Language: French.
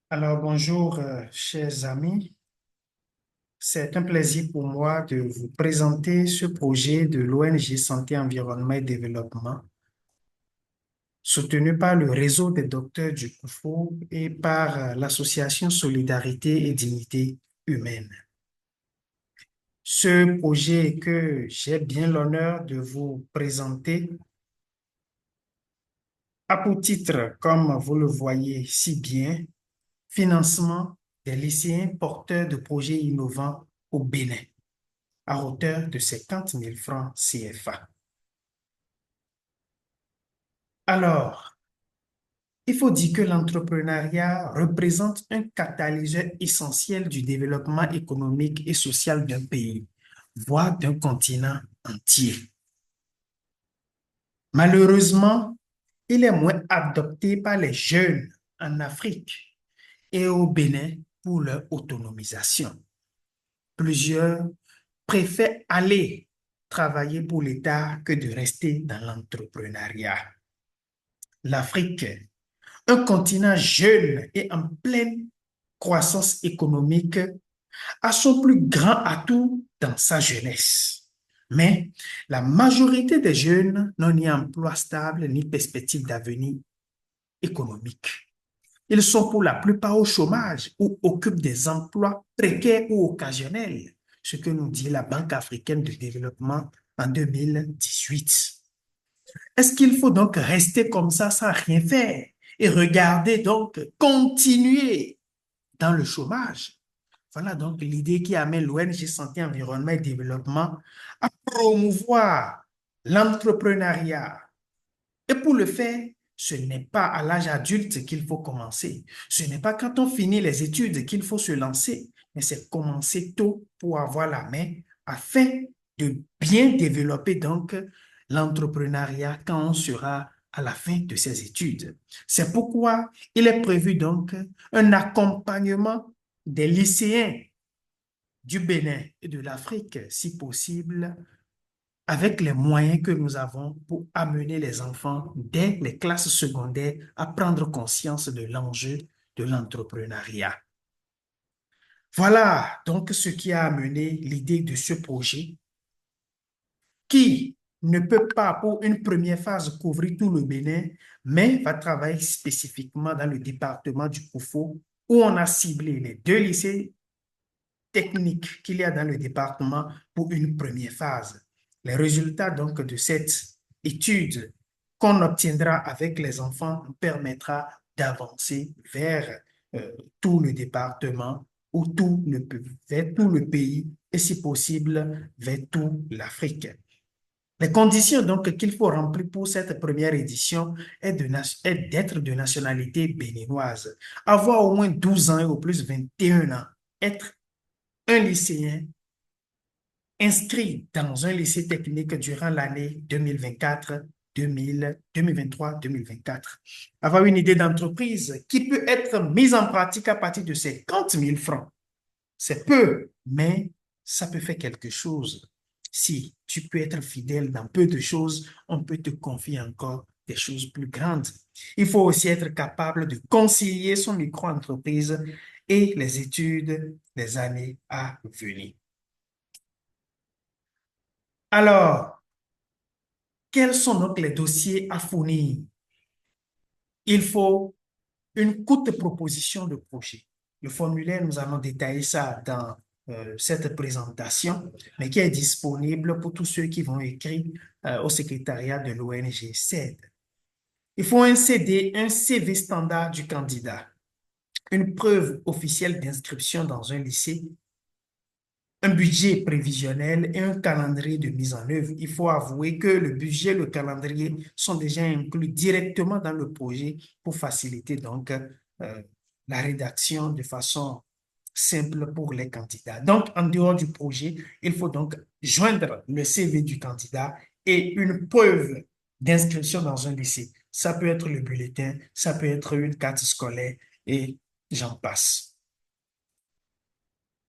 Alors, bonjour, chers amis. C'est un plaisir pour moi de vous présenter ce projet de l'ONG Santé, Environnement et Développement, soutenu par le réseau des docteurs du COUFO et par l'association Solidarité et Dignité Humaine. Ce projet que j'ai bien l'honneur de vous présenter a pour titre, comme vous le voyez si bien, Financement des lycéens porteurs de projets innovants au Bénin, à hauteur de 50 000 francs CFA. Alors, il faut dire que l'entrepreneuriat représente un catalyseur essentiel du développement économique et social d'un pays, voire d'un continent entier. Malheureusement, il est moins adopté par les jeunes en Afrique et au Bénin pour leur autonomisation. Plusieurs préfèrent aller travailler pour l'État que de rester dans l'entrepreneuriat. L'Afrique, un continent jeune et en pleine croissance économique, a son plus grand atout dans sa jeunesse. Mais la majorité des jeunes n'ont ni emploi stable ni perspective d'avenir économique. Ils sont pour la plupart au chômage ou occupent des emplois précaires ou occasionnels, ce que nous dit la Banque africaine de développement en 2018. Est-ce qu'il faut donc rester comme ça sans rien faire et regarder donc continuer dans le chômage? Voilà donc l'idée qui amène l'ONG Santé, Environnement et Développement à promouvoir l'entrepreneuriat. Et pour le faire, ce n'est pas à l'âge adulte qu'il faut commencer. Ce n'est pas quand on finit les études qu'il faut se lancer, mais c'est commencer tôt pour avoir la main afin de bien développer donc l'entrepreneuriat quand on sera à la fin de ses études. C'est pourquoi il est prévu donc un accompagnement des lycéens du Bénin et de l'Afrique, si possible, avec les moyens que nous avons pour amener les enfants dès les classes secondaires à prendre conscience de l'enjeu de l'entrepreneuriat. Voilà donc ce qui a amené l'idée de ce projet qui ne peut pas pour une première phase couvrir tout le Bénin, mais va travailler spécifiquement dans le département du Koufou où on a ciblé les deux lycées techniques qu'il y a dans le département pour une première phase. Les résultats donc de cette étude qu'on obtiendra avec les enfants nous permettra d'avancer vers tout le département ou vers tout le pays et si possible vers toute l'Afrique. Les conditions donc qu'il faut remplir pour cette première édition est d'être de nationalité béninoise, avoir au moins 12 ans et au plus 21 ans, être un lycéen inscrit dans un lycée technique durant l'année 2024, 2023-2024. Avoir une idée d'entreprise qui peut être mise en pratique à partir de 50 000 francs. C'est peu, mais ça peut faire quelque chose. Si tu peux être fidèle dans peu de choses, on peut te confier encore des choses plus grandes. Il faut aussi être capable de concilier son micro-entreprise et les études des années à venir. Alors, quels sont donc les dossiers à fournir? Il faut une courte proposition de projet. Le formulaire, nous allons détailler ça dans cette présentation, mais qui est disponible pour tous ceux qui vont écrire au secrétariat de l'ONG CED. Il faut un CD, un CV standard du candidat, une preuve officielle d'inscription dans un lycée, un budget prévisionnel et un calendrier de mise en œuvre. Il faut avouer que le budget et le calendrier sont déjà inclus directement dans le projet pour faciliter donc la rédaction de façon simple pour les candidats. Donc, en dehors du projet, il faut donc joindre le CV du candidat et une preuve d'inscription dans un lycée. Ça peut être le bulletin, ça peut être une carte scolaire et j'en passe.